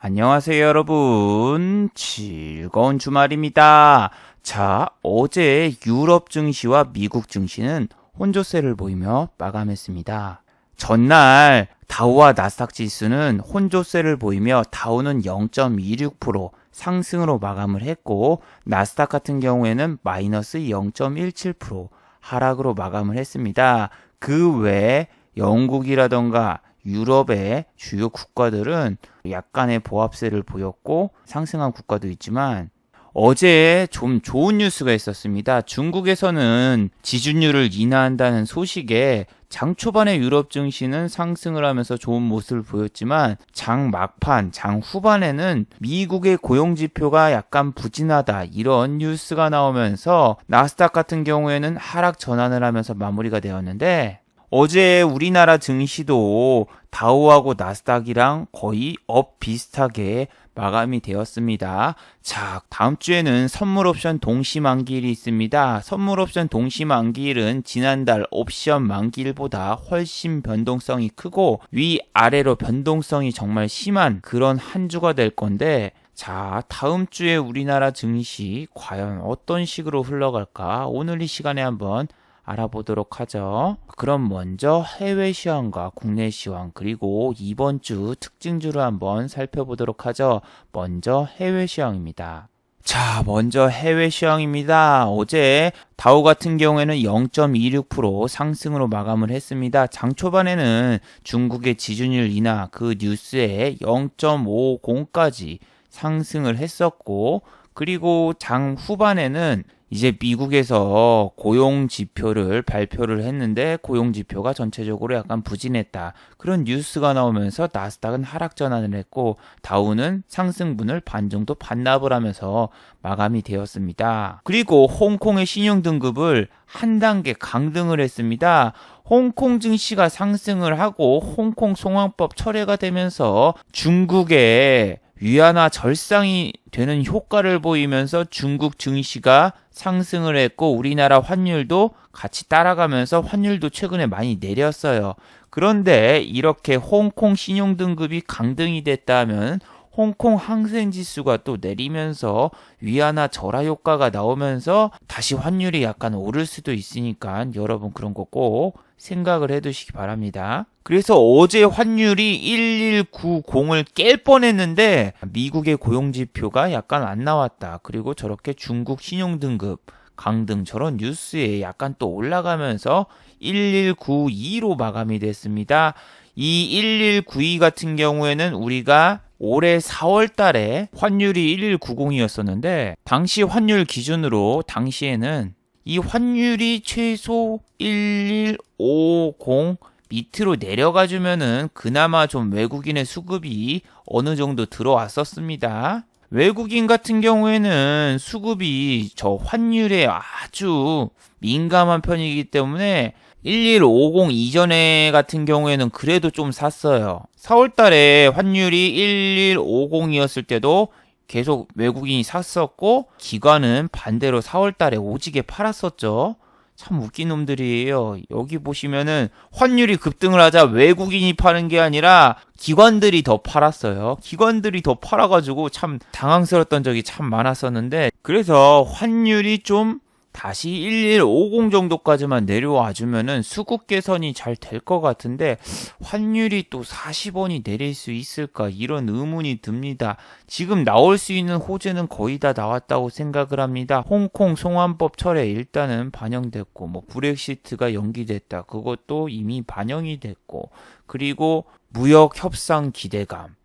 안녕하세요, 여러분. 즐거운 주말입니다. 자, 어제 유럽 증시와 미국 증시는 혼조세를 보이며 마감했습니다. 전날 다우와 나스닥 지수는 혼조세를 보이며 다우는 0.26% 상승으로 마감을 했고, 나스닥 같은 경우에는 마이너스 0.17% 하락으로 마감을 했습니다. 그 외에 영국이라던가 유럽의 주요 국가들은 약간의 보합세를 보였고 상승한 국가도 있지만, 어제 좀 좋은 뉴스가 있었습니다. 중국에서는 지준율을 인하한다는 소식에 장 초반에 유럽 증시는 상승을 하면서 좋은 모습을 보였지만, 장 막판, 장 후반에는 미국의 고용지표가 약간 부진하다 이런 뉴스가 나오면서 나스닥 같은 경우에는 하락 전환을 하면서 마무리가 되었는데, 어제 우리나라 증시도 다우하고 나스닥이랑 거의 업 비슷하게 마감이 되었습니다. 자, 다음 주에는 선물 옵션 동시 만기일이 있습니다. 선물 옵션 동시 만기일은 지난달 옵션 만기일보다 훨씬 변동성이 크고 위아래로 변동성이 정말 심한 그런 한 주가 될 건데, 자, 다음 주에 우리나라 증시 과연 어떤 식으로 흘러갈까? 오늘 이 시간에 한번 알아보도록 하죠. 그럼 먼저 해외 시황과 국내 시황, 그리고 이번 주 특징주를 한번 살펴보도록 하죠. 먼저 해외 시황입니다. 자, 먼저 해외 시황입니다. 어제 다우 같은 경우에는 0.26% 상승으로 마감을 했습니다. 장 초반에는 중국의 지준율 인하 그 뉴스에 0.50까지 상승을 했었고, 그리고 장 후반에는 이제 미국에서 고용 지표를 발표를 했는데 고용 지표가 전체적으로 약간 부진했다, 그런 뉴스가 나오면서 나스닥은 하락 전환을 했고 다우는 상승분을 반 정도 반납을 하면서 마감이 되었습니다. 그리고 홍콩의 신용 등급을 한 단계 강등을 했습니다. 홍콩 증시가 상승을 하고 홍콩 송환법 철회가 되면서 중국의 위안화 절상이 되는 효과를 보이면서 중국 증시가 상승을 했고, 우리나라 환율도 같이 따라가면서 환율도 최근에 많이 내렸어요. 그런데 이렇게 홍콩 신용등급이 강등이 됐다면 홍콩 항생지수가 또 내리면서 위안화 절하 효과가 나오면서 다시 환율이 약간 오를 수도 있으니까 여러분 그런 거 꼭 생각을 해두시기 바랍니다. 그래서 어제 환율이 1190을 깰 뻔했는데 미국의 고용지표가 약간 안 나왔다, 그리고 저렇게 중국 신용등급 강등 저런 뉴스에 약간 또 올라가면서 1192로 마감이 됐습니다. 이 1192 같은 경우에는 우리가 올해 4월 달에 환율이 1190이었었는데 당시 환율 기준으로 당시에는 이 환율이 최소 1150 밑으로 내려가 주면은 그나마 좀 외국인의 수급이 어느 정도 들어왔었습니다. 외국인 같은 경우에는 수급이 저 환율에 아주 민감한 편이기 때문에 1150 이전에 같은 경우에는 그래도 좀 샀어요. 4월 달에 환율이 1150이었을 때도 계속 외국인이 샀었고, 기관은 반대로 4월 달에 오지게 팔았었죠. 참 웃긴 놈들이에요. 여기 보시면은 환율이 급등을 하자 외국인이 파는 게 아니라 기관들이 더 팔았어요. 기관들이 더 팔아가지고 참 당황스러웠던 적이 참 많았었는데, 그래서 환율이 좀 다시 1150 정도까지만 내려와 주면은 수급 개선이 잘 될 것 같은데, 환율이 또 40원이 내릴 수 있을까 이런 의문이 듭니다. 지금 나올 수 있는 호재는 거의 다 나왔다고 생각을 합니다. 홍콩 송환법 철회 일단은 반영됐고, 뭐 브렉시트가 연기됐다, 그것도 이미 반영이 됐고, 그리고 무역 협상 기대감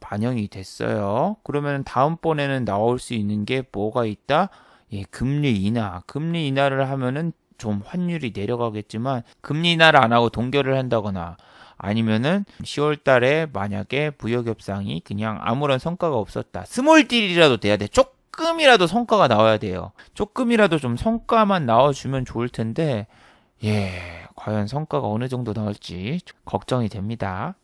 반영이 됐어요. 그러면 다음번에는 나올 수 있는 게 뭐가 있다? 예, 금리 인하. 금리 인하를 하면은 좀 환율이 내려가겠지만, 금리 인하를 안 하고 동결을 한다거나 아니면은 10월 달에 만약에 무역 협상이 그냥 아무런 성과가 없었다, 스몰 딜이라도 돼야 돼. 조금이라도 성과가 나와야 돼요. 조금이라도 좀 성과만 나와주면 좋을 텐데, 예, 과연 성과가 어느 정도 나올지 걱정이 됩니다.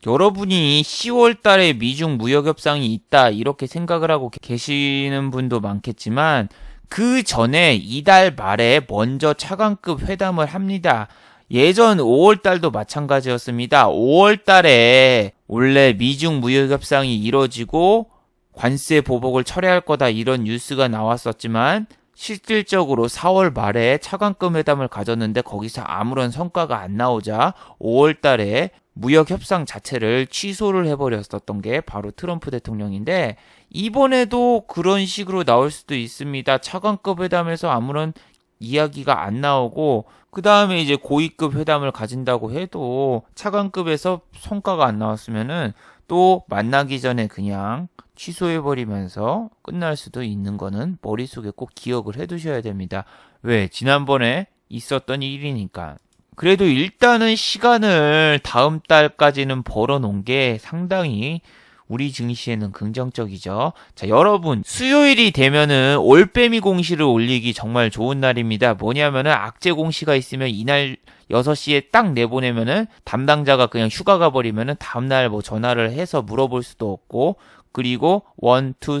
여러분이 10월 달에 미중 무역 협상이 있다 이렇게 생각을 하고 계시는 분도 많겠지만, 그 전에 이달 말에 먼저 차관급 회담을 합니다. 예전 5월달도 마찬가지였습니다. 5월달에 원래 미중 무역협상이 이뤄지고 관세 보복을 철회할 거다 이런 뉴스가 나왔었지만 실질적으로 4월 말에 차관급 회담을 가졌는데 거기서 아무런 성과가 안 나오자 5월 달에 무역 협상 자체를 취소를 해버렸었던 게 바로 트럼프 대통령인데 이번에도 그런 식으로 나올 수도 있습니다. 차관급 회담에서 아무런 이야기가 안 나오고 그 다음에 이제 고위급 회담을 가진다고 해도 차관급에서 성과가 안 나왔으면은 또 만나기 전에 그냥 취소해버리면서 끝날 수도 있는 거는 머릿속에 꼭 기억을 해두셔야 됩니다. 왜? 지난번에 있었던 일이니까. 그래도 일단은 시간을 다음 달까지는 벌어놓은 게 상당히 우리 증시에는 긍정적이죠. 자, 여러분, 수요일이 되면은 올빼미 공시를 올리기 정말 좋은 날입니다. 뭐냐면은 악재 공시가 있으면 이날 6시에 딱 내보내면은 담당자가 그냥 휴가 가버리면은 다음날 뭐 전화를 해서 물어볼 수도 없고 그리고 1, 2, 3,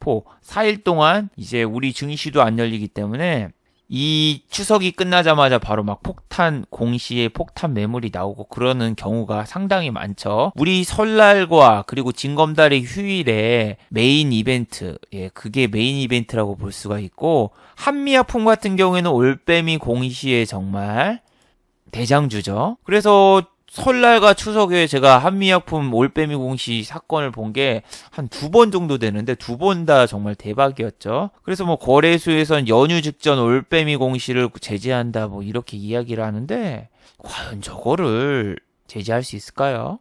4, 4일 동안 이제 우리 증시도 안 열리기 때문에 이 추석이 끝나자마자 바로 막 폭탄 공시에 폭탄 매물이 나오고 그러는 경우가 상당히 많죠. 우리 설날과 그리고 징검다리 휴일에 메인 이벤트, 그게 메인 이벤트라고 볼 수가 있고 한미약품 같은 경우에는 올빼미 공시에 정말 대장주죠. 그래서 설날과 추석에 제가 한미약품 올빼미 공시 사건을 본 게 한 2번 정도 되는데 2번 다 정말 대박이었죠. 그래서 뭐 거래소에선 연휴 직전 올빼미 공시를 제재한다 뭐 이렇게 이야기를 하는데 과연 저거를 제재할 수 있을까요?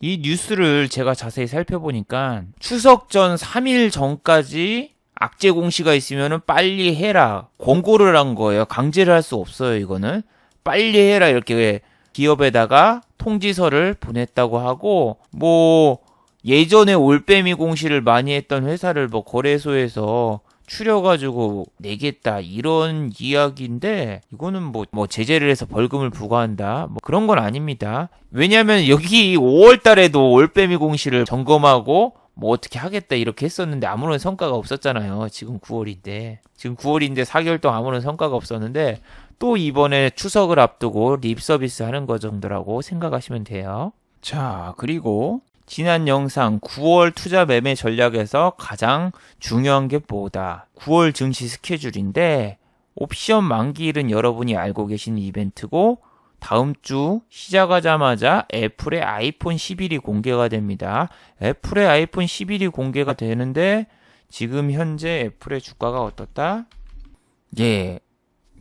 이 뉴스를 제가 자세히 살펴보니까 추석 전 3일 전까지 악재 공시가 있으면은 빨리 해라. 권고를 한 거예요. 강제를 할 수 없어요, 이거는. 빨리 해라 이렇게 기업에다가 통지서를 보냈다고 하고 뭐 예전에 올빼미 공시를 많이 했던 회사를 뭐 거래소에서 추려가지고 내겠다 이런 이야기인데 이거는 뭐 제재를 해서 벌금을 부과한다 뭐 그런 건 아닙니다. 왜냐하면 여기 5월 달에도 올빼미 공시를 점검하고 뭐 어떻게 하겠다 이렇게 했었는데 아무런 성과가 없었잖아요. 지금 9월인데 4개월 동안 아무런 성과가 없었는데 또 이번에 추석을 앞두고 립 서비스 하는 거 정도라고 생각하시면 돼요. 자, 그리고 지난 영상 9월 투자 매매 전략에서 가장 중요한 게 뭐다? 9월 증시 스케줄인데 옵션 만기일은 여러분이 알고 계신 이벤트고 다음 주 시작하자마자 애플의 아이폰 11이 공개가 됩니다. 애플의 아이폰 11이 공개가 되는데 지금 현재 애플의 주가가 어떻다?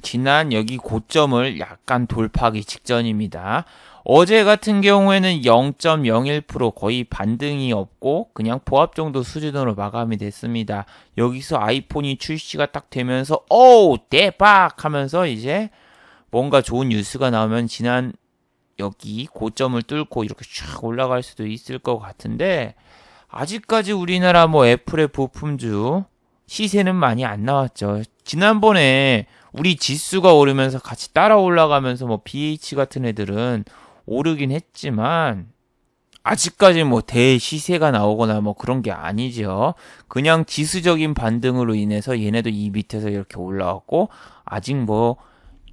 지난 여기 고점을 약간 돌파하기 직전입니다. 어제 같은 경우에는 0.01% 거의 반등이 없고 그냥 보합 정도 수준으로 마감이 됐습니다. 여기서 아이폰이 출시가 딱 되면서 오 대박 하면서 이제 뭔가 좋은 뉴스가 나오면 지난 여기 고점을 뚫고 이렇게 쫙 올라갈 수도 있을 것 같은데 아직까지 우리나라 뭐 애플의 부품주 시세는 많이 안 나왔죠. 지난번에 우리 지수가 오르면서 같이 따라 올라가면서 뭐 BH 같은 애들은 오르긴 했지만 아직까지 뭐 대시세가 나오거나 뭐 그런 게 아니죠. 그냥 지수적인 반등으로 인해서 얘네도 이 밑에서 이렇게 올라왔고 아직 뭐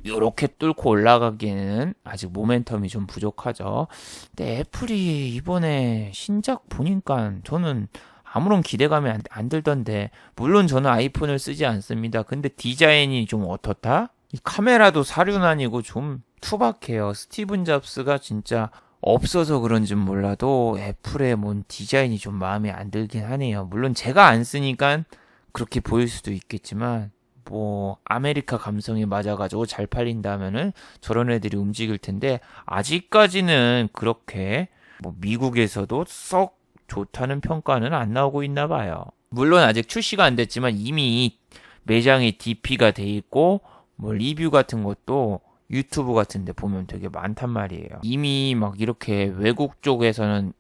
이렇게 뚫고 올라가기에는 아직 모멘텀이 좀 부족하죠. 근데 애플이 이번에 신작 보니까 저는 아무런 기대감이 안 들던데 물론 저는 아이폰을 쓰지 않습니다. 근데 디자인이 좀 어떻다? 이 카메라도 사륜아니고 좀 투박해요. 스티븐 잡스가 진짜 없어서 그런지 몰라도 애플의 뭔 디자인이 좀 마음에 안 들긴 하네요. 물론 제가 안 쓰니까 그렇게 보일 수도 있겠지만 뭐 아메리카 감성에 맞아가지고 잘 팔린다면은 저런 애들이 움직일 텐데 아직까지는 그렇게 뭐 미국에서도 썩 좋다는 평가는 안 나오고 있나 봐요. 물론 아직 출시가 안 됐지만 이미 매장에 DP가 돼 있고 뭐 리뷰 같은 것도 유튜브 같은 데 보면 되게 많단 말이에요. 이미 막 이렇게 외국 쪽에서는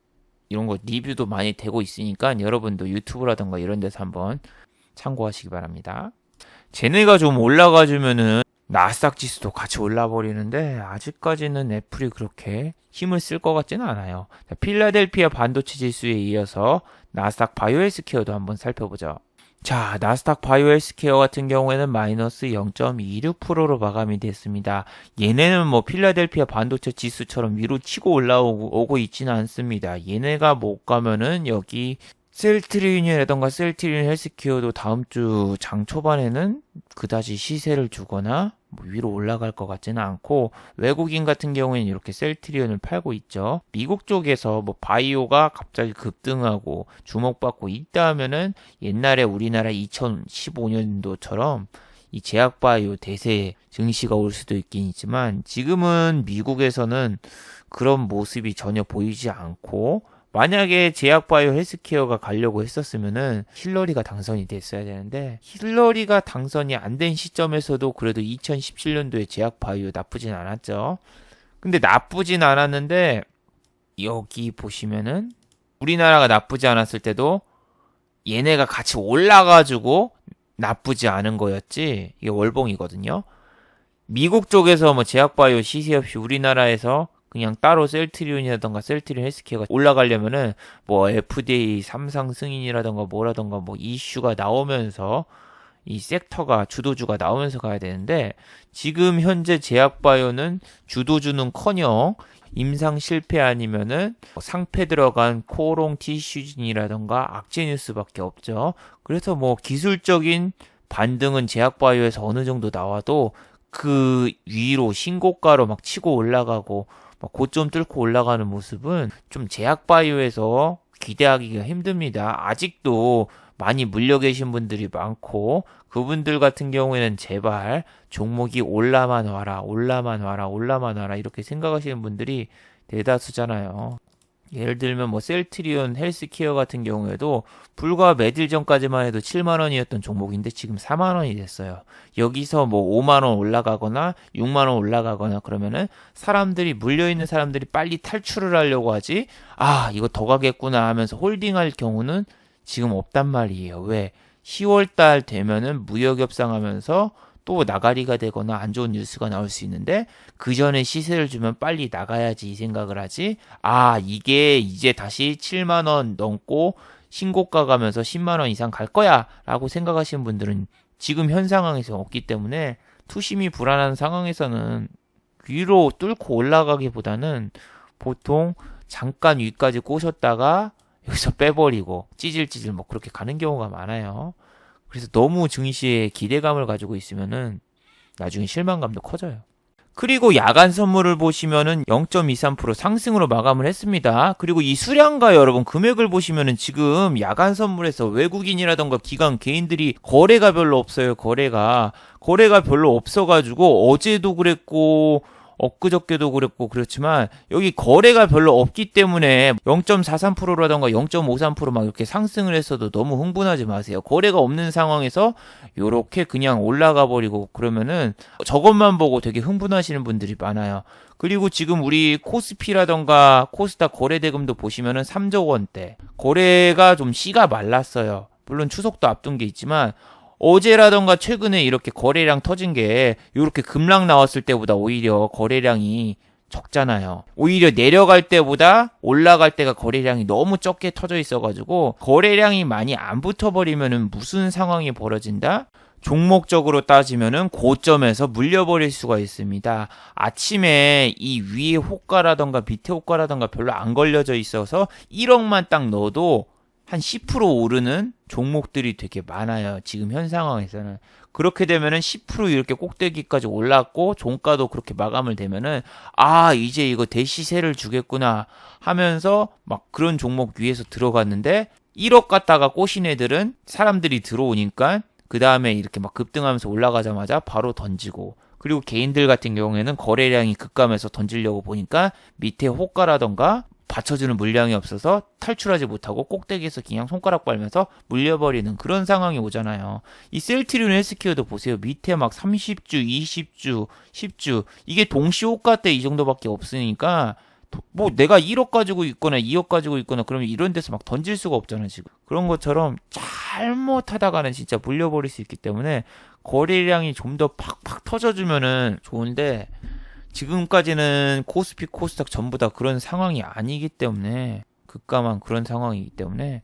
이런 거 리뷰도 많이 되고 있으니까 여러분도 유튜브라던가 이런 데서 한번 참고하시기 바랍니다. 쟤네가 좀 올라가주면은 나스닥 지수도 같이 올라버리는데 아직까지는 애플이 그렇게 힘을 쓸 것 같지는 않아요. 필라델피아 반도체 지수에 이어서 나스닥 바이오헬스케어도 한번 살펴보죠. 자, 나스닥 바이오 헬스케어 같은 경우에는 마이너스 0.26%로 마감이 됐습니다. 얘네는 뭐 필라델피아 반도체 지수처럼 위로 치고 올라오고 있지는 않습니다. 얘네가 못 가면은 여기 셀트리온이라던가 셀트리온 헬스케어도 다음 주 장 초반에는 그다지 시세를 주거나 뭐 위로 올라갈 것 같지는 않고, 외국인 같은 경우에는 이렇게 셀트리온을 팔고 있죠. 미국 쪽에서 뭐 바이오가 갑자기 급등하고 주목받고 있다 하면은 옛날에 우리나라 2015년도처럼 이 제약바이오 대세 증시가 올 수도 있긴 있지만, 지금은 미국에서는 그런 모습이 전혀 보이지 않고, 만약에 제약바이오 헬스케어가 가려고 했었으면은 힐러리가 당선이 됐어야 되는데, 힐러리가 당선이 안 된 시점에서도 그래도 2017년도에 제약바이오 나쁘진 않았죠. 근데 나쁘진 않았는데, 여기 보시면은 우리나라가 나쁘지 않았을 때도 얘네가 같이 올라가지고 나쁘지 않은 거였지, 이게 월봉이거든요. 미국 쪽에서 뭐 제약바이오 시세 없이 우리나라에서 그냥 따로 셀트리온이라던가 셀트리온 헬스케어가 올라가려면은 뭐 FDA 삼상 승인이라던가 뭐라던가 뭐 이슈가 나오면서 이 섹터가 주도주가 나오면서 가야 되는데, 지금 현재 제약바이오는 주도주는커녕 임상 실패 아니면은 상패 들어간 코롱 티슈진이라던가 악제뉴스밖에 없죠. 그래서 뭐 기술적인 반등은 제약바이오에서 어느 정도 나와도 그 위로 신고가로 막 치고 올라가고 막 고점 뚫고 올라가는 모습은 좀 제약바이오에서 기대하기가 힘듭니다. 아직도 많이 물려 계신 분들이 많고, 그분들 같은 경우에는 제발 종목이 올라만 와라, 올라만 와라, 올라만 와라 이렇게 생각하시는 분들이 대다수잖아요. 예를 들면 뭐 셀트리온 헬스케어 같은 경우에도 불과 몇 일 전까지만 해도 7만 원이었던 종목인데 지금 4만 원이 됐어요. 여기서 뭐 5만 원 올라가거나 6만 원 올라가거나 그러면은 사람들이, 물려있는 사람들이 빨리 탈출을 하려고 하지, 아 이거 더 가겠구나 하면서 홀딩할 경우는 지금 없단 말이에요. 왜? 10월 달 되면은 무역 협상하면서 또 나가리가 되거나 안 좋은 뉴스가 나올 수 있는데, 그 전에 시세를 주면 빨리 나가야지 이 생각을 하지, 아 이게 이제 다시 7만 원 넘고 신고가 가면서 10만 원 이상 갈 거야 라고 생각하시는 분들은 지금 현 상황에서 없기 때문에, 투심이 불안한 상황에서는 위로 뚫고 올라가기보다는 보통 잠깐 위까지 꼬셨다가 여기서 빼버리고 찌질찌질 뭐 그렇게 가는 경우가 많아요. 그래서 너무 증시에 기대감을 가지고 있으면은 나중에 실망감도 커져요. 그리고 야간 선물을 보시면은 0.23% 상승으로 마감을 했습니다. 그리고 이 수량과 여러분 금액을 보시면은 지금 야간 선물에서 외국인이라던가 기관 개인들이 거래가 별로 없어요. 거래가 별로 없어가지고 어제도 그랬고 엊그저께도 그랬고 그렇지만, 여기 거래가 별로 없기 때문에 0.43%라던가 0.53%막 이렇게 상승을 했어도 너무 흥분하지 마세요. 거래가 없는 상황에서 요렇게 그냥 올라가 버리고 그러면은 저것만 보고 되게 흥분하시는 분들이 많아요. 그리고 지금 우리 코스피라던가 코스닥 거래 대금도 보시면은 3조 원대. 거래가 좀 씨가 말랐어요. 물론 추석도 앞둔 게 있지만 어제라던가 최근에 이렇게 거래량 터진 게 이렇게 급락 나왔을 때보다 오히려 거래량이 적잖아요. 오히려 내려갈 때보다 올라갈 때가 거래량이 너무 적게 터져 있어가지고, 거래량이 많이 안 붙어버리면은 무슨 상황이 벌어진다? 종목적으로 따지면은 고점에서 물려버릴 수가 있습니다. 아침에 이 위에 호가라던가 밑에 호가라던가 별로 안 걸려져 있어서 1억만 딱 넣어도 한 10% 오르는 종목들이 되게 많아요. 지금 현 상황에서는. 그렇게 되면은 10% 이렇게 꼭대기까지 올랐고 종가도 그렇게 마감을 되면은, 아 이제 이거 대시세를 주겠구나 하면서 막 그런 종목 위에서 들어갔는데, 1억 갖다가 꼬신 애들은 사람들이 들어오니까 그 다음에 이렇게 막 급등하면서 올라가자마자 바로 던지고, 그리고 개인들 같은 경우에는 거래량이 급감해서 던지려고 보니까 밑에 호가라던가 받쳐주는 물량이 없어서 탈출하지 못하고 꼭대기에서 그냥 손가락 빨면서 물려버리는 그런 상황이 오잖아요. 이 셀트리온 헬스케어도 보세요. 밑에 막 30주, 20주, 10주 이게 동시 호가 때 이 정도밖에 없으니까, 뭐 내가 1억 가지고 있거나 2억 가지고 있거나 그러면 이런 데서 막 던질 수가 없잖아요. 지금 그런 것처럼 잘못하다가는 진짜 물려버릴 수 있기 때문에 거래량이 좀 더 팍팍 터져주면은 좋은데, 지금까지는 코스피, 코스닥 전부 다 그런 상황이 아니기 때문에, 급감한 그런 상황이기 때문에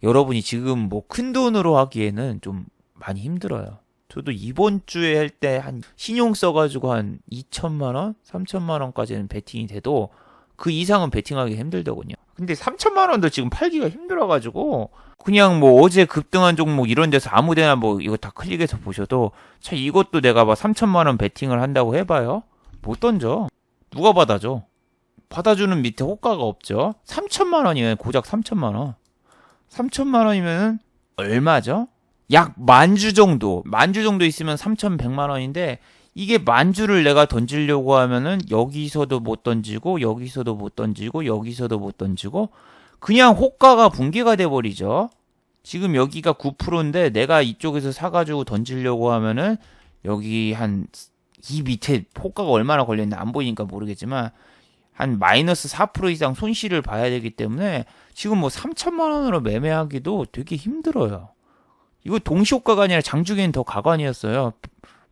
여러분이 지금 뭐 큰 돈으로 하기에는 좀 많이 힘들어요. 저도 이번 주에 할 때 한 신용 써가지고 한 2천만 원, 3천만 원까지는 베팅이 돼도 그 이상은 베팅하기 힘들더군요. 근데 3천만 원도 지금 팔기가 힘들어가지고 그냥 뭐 어제 급등한 종목 이런 데서 아무데나 뭐 이거 다 클릭해서 보셔도 참 이것도 내가 막 3천만 원 베팅을 한다고 해봐요. 못 던져. 누가 받아줘? 받아주는 밑에 호가가 없죠. 3천만 원이면 고작 3천만 원. 3천만 원이면 얼마죠? 약 10,000주 정도. 10,000주 정도 있으면 3,100만 원인데 이게 10,000주를 내가 던지려고 하면은 여기서도 못 던지고 여기서도 못 던지고 여기서도 못 던지고 그냥 호가가 붕괴가 돼 버리죠. 지금 여기가 9%인데 내가 이쪽에서 사가지고 던지려고 하면은 여기 한 이 밑에 호가가 얼마나 걸렸나 안 보이니까 모르겠지만 한 마이너스 4% 이상 손실을 봐야 되기 때문에 지금 뭐 3천만 원으로 매매하기도 되게 힘들어요. 이거 동시호가가 아니라 장중에는 더 가관이었어요.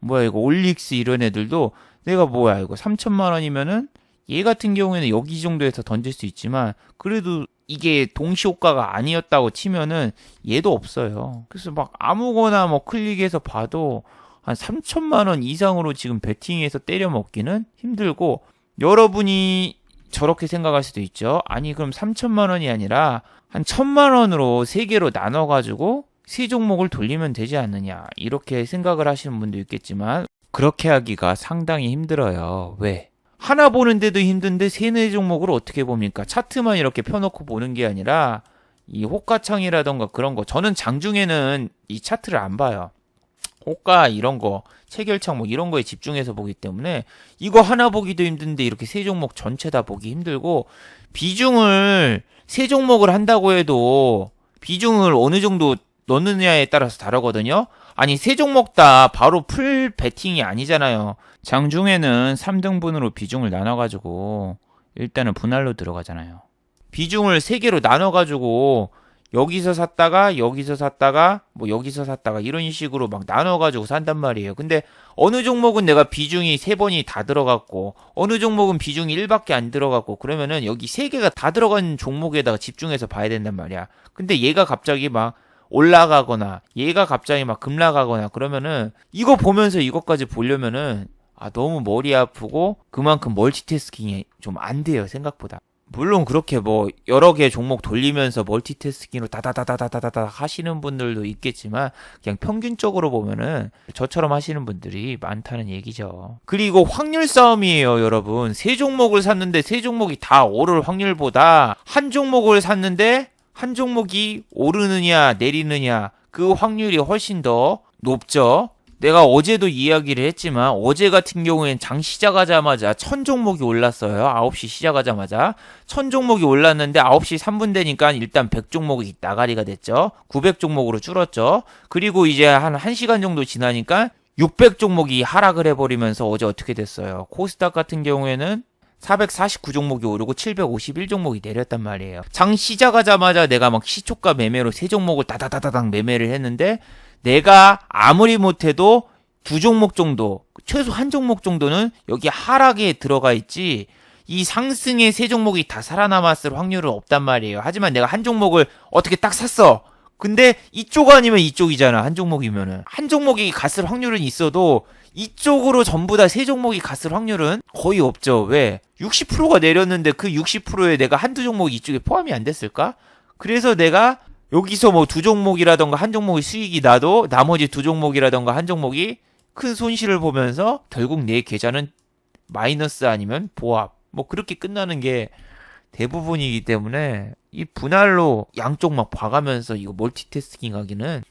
뭐야 이거 올릭스 이런 애들도 내가 뭐야 이거 3천만 원이면은 얘 같은 경우에는 여기 정도에서 던질 수 있지만 그래도 이게 동시호가가 아니었다고 치면은 얘도 없어요. 그래서 막 아무거나 뭐 클릭해서 봐도 한 3천만 원 이상으로 지금 베팅해서 때려 먹기는 힘들고 여러분이 저렇게 생각할 수도 있죠. 아니 그럼 3천만 원이 아니라 한 1,000만 원으로 3개로 나눠가지고 3종목을 돌리면 되지 않느냐 이렇게 생각을 하시는 분도 있겠지만 그렇게 하기가 상당히 힘들어요. 왜? 하나 보는데도 힘든데 3-4종목을 어떻게 봅니까? 차트만 이렇게 펴놓고 보는 게 아니라 이 호가창이라던가 그런 거 저는 장중에는 이 차트를 안 봐요. 호가 이런 거 체결창 뭐 이런 거에 집중해서 보기 때문에 이거 하나 보기도 힘든데 이렇게 3종목 전체 다 보기 힘들고 비중을 3종목을 한다고 해도 비중을 어느 정도 넣느냐에 따라서 다르거든요. 아니 3종목 다 바로 풀 베팅이 아니잖아요. 장중에는 3등분으로 비중을 나눠가지고 일단은 분할로 들어가잖아요. 비중을 3개로 나눠가지고 여기서 샀다가 여기서 샀다가 뭐 여기서 샀다가 이런 식으로 막 나눠가지고 산단 말이에요. 근데 어느 종목은 내가 비중이 3번이 다 들어갔고 어느 종목은 비중이 1밖에 안 들어갔고 그러면은 여기 3개가 다 들어간 종목에다가 집중해서 봐야 된단 말이야. 근데 얘가 갑자기 막 올라가거나 얘가 갑자기 막 급락하거나 그러면은 이거 보면서 이것까지 보려면은 너무 머리 아프고 그만큼 멀티태스킹이 좀 안 돼요 생각보다. 물론 그렇게 뭐 여러 개 종목 돌리면서 멀티태스킹으로 다다다다다다다 하시는 분들도 있겠지만 그냥 평균적으로 보면은 저처럼 하시는 분들이 많다는 얘기죠. 그리고 확률 싸움이에요 여러분. 3종목을 샀는데 3종목이 다 오를 확률보다 한 종목을 샀는데 한 종목이 오르느냐 내리느냐 그 확률이 훨씬 더 높죠. 내가 어제도 이야기를 했지만 어제 같은 경우엔 장 시작하자마자 1000종목이 올랐어요. 9시 시작하자마자 1000종목이 올랐는데 9시 3분 되니까 일단 100종목이 나가리가 됐죠. 900종목으로 줄었죠. 그리고 이제 한 1시간 정도 지나니까 600종목이 하락을 해버리면서 어제 어떻게 됐어요. 코스닥 같은 경우에는 449종목이 오르고 751종목이 내렸단 말이에요. 장 시작하자마자 내가 막 시초가 매매로 3종목을 다다다다닥 매매를 했는데 내가 아무리 못해도 2종목 정도, 최소 1종목 정도는 여기 하락에 들어가 있지 이 상승의 3종목이 다 살아남았을 확률은 없단 말이에요. 하지만 내가 한 종목을 어떻게 딱 샀어. 근데 이쪽 아니면 이쪽이잖아. 한 종목이면은. 한 종목이 갔을 확률은 있어도 이쪽으로 전부 다 3종목이 갔을 확률은 거의 없죠. 왜? 60%가 내렸는데 그 60%에 내가 한두 종목이 이쪽에 포함이 안 됐을까? 그래서 내가 여기서 뭐 2종목이라던가 한 종목이 수익이 나도 나머지 2종목이라던가 한 종목이 큰 손실을 보면서 결국 내 계좌는 마이너스 아니면 보합 뭐 그렇게 끝나는 게 대부분이기 때문에 이 분할로 양쪽 막 봐가면서 이거 멀티태스킹 하기는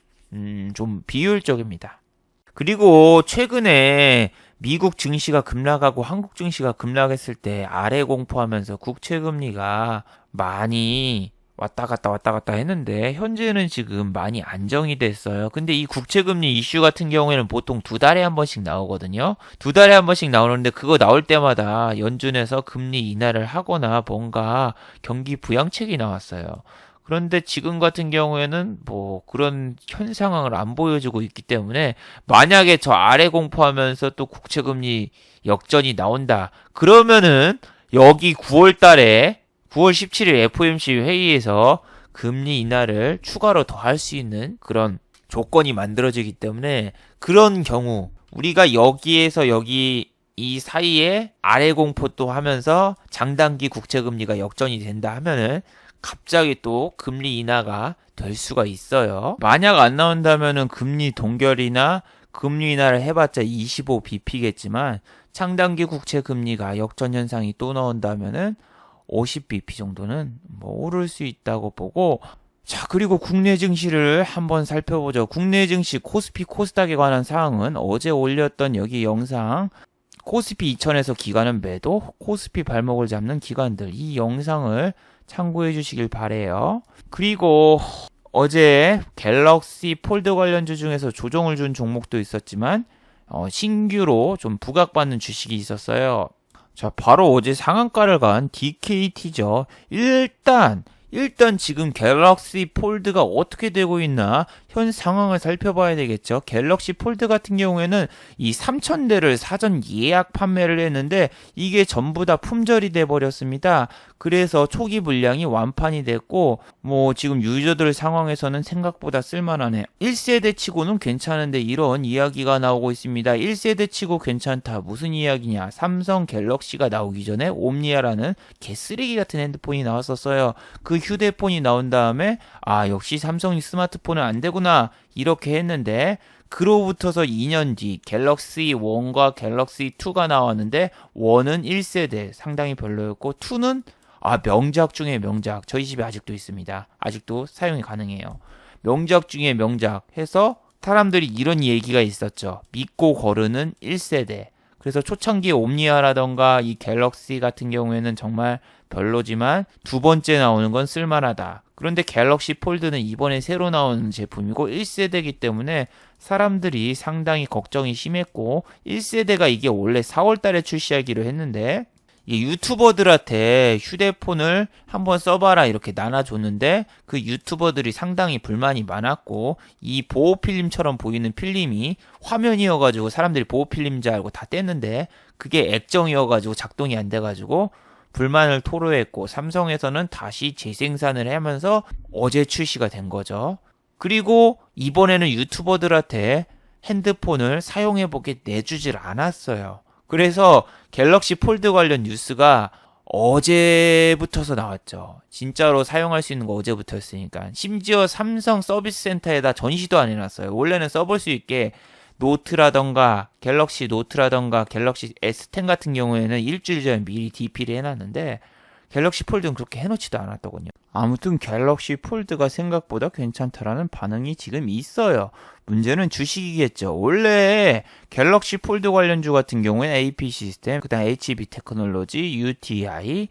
좀 비효율적입니다. 그리고 최근에 미국 증시가 급락하고 한국 증시가 급락했을 때 아래 공포하면서 국채 금리가 많이 왔다 갔다 했는데 현재는 지금 많이 안정이 됐어요. 근데 이 국채금리 이슈 같은 경우에는 보통 2달에 한 번씩 나오거든요. 2달에 한 번씩 나오는데 그거 나올 때마다 연준에서 금리 인하를 하거나 뭔가 경기 부양책이 나왔어요. 그런데 지금 같은 경우에는 뭐 그런 현상을 안 보여주고 있기 때문에 만약에 저 아래 공포하면서 또 국채금리 역전이 나온다. 그러면은 여기 9월 달에 9월 17일 FOMC 회의에서 금리 인하를 추가로 더 할 수 있는 그런 조건이 만들어지기 때문에 그런 경우 우리가 여기에서 여기 이 사이에 아래 공포도 하면서 장단기 국채금리가 역전이 된다 하면은 갑자기 또 금리 인하가 될 수가 있어요. 만약 안 나온다면은 금리 동결이나 금리 인하를 해봤자 25bp겠지만 장단기 국채 금리가 역전 현상이 또 나온다면은 50bp 정도는 뭐 오를 수 있다고 보고, 자, 그리고 국내 증시를 한번 살펴보죠. 국내 증시 코스피 코스닥에 관한 사항은 어제 올렸던 여기 영상 코스피 2000에서 기관은 매도, 코스피 발목을 잡는 기관들, 이 영상을 참고해 주시길 바래요. 그리고 어제 갤럭시 폴드 관련주 중에서 조정을 준 종목도 있었지만 신규로 좀 부각받는 주식이 있었어요. 자, 바로 어제 상한가를 간 DKT죠. 일단 지금 갤럭시 폴드가 어떻게 되고 있나 현 상황을 살펴봐야 되겠죠. 갤럭시 폴드 같은 경우에는 이 3,000대를 사전 예약 판매를 했는데 이게 전부 다 품절이 돼 버렸습니다. 그래서 초기 물량이 완판이 됐고, 뭐 지금 유저들 상황에서는 생각보다 쓸만하네. 1세대 치고는 괜찮은데 이런 이야기가 나오고 있습니다. 1세대 치고 괜찮다. 무슨 이야기냐? 삼성 갤럭시가 나오기 전에 옴니아라는 개쓰레기 같은 핸드폰이 나왔었어요. 그 휴대폰이 나온 다음에 역시 삼성이 스마트폰은 안 되구나 이렇게 했는데, 그로부터서 2년 뒤 갤럭시 1과 갤럭시 2가 나왔는데 1은 1세대 상당히 별로였고 2는 명작 중에 명작. 저희 집에 아직도 있습니다. 아직도 사용이 가능해요. 명작 중에 명작 해서 사람들이 이런 얘기가 있었죠. 믿고 거르는 1세대. 그래서 초창기 옴니아라던가 이 갤럭시 같은 경우에는 정말 별로지만 두 번째 나오는 건 쓸만하다. 그런데 갤럭시 폴드는 이번에 새로 나오는 제품이고 1세대이기 때문에 사람들이 상당히 걱정이 심했고, 1세대가 이게 원래 4월 달에 출시하기로 했는데 이 유튜버들한테 휴대폰을 한번 써봐라 이렇게 나눠줬는데 그 유튜버들이 상당히 불만이 많았고, 이 보호필름처럼 보이는 필름이 화면이어가지고 사람들이 보호필름인 줄 알고 다 뗐는데 그게 액정이어가지고 작동이 안 돼가지고 불만을 토로했고, 삼성에서는 다시 재생산을 하면서 어제 출시가 된 거죠. 그리고 이번에는 유튜버들한테 핸드폰을 사용해보게 내주질 않았어요. 그래서 갤럭시 폴드 관련 뉴스가 어제부터서 나왔죠. 진짜로 사용할 수 있는 거 어제부터였으니까. 심지어 삼성 서비스 센터에다 전시도 안 해놨어요. 원래는 써볼 수 있게 노트라던가 갤럭시 노트라던가 갤럭시 S10 같은 경우에는 일주일 전에 미리 DP를 해놨는데 갤럭시 폴드는 그렇게 해놓지도 않았더군요. 아무튼 갤럭시 폴드가 생각보다 괜찮다라는 반응이 지금 있어요. 문제는 주식이겠죠. 원래 갤럭시 폴드 관련주 같은 경우에는 AP 시스템, 그다음 HB 테크놀로지, UTI,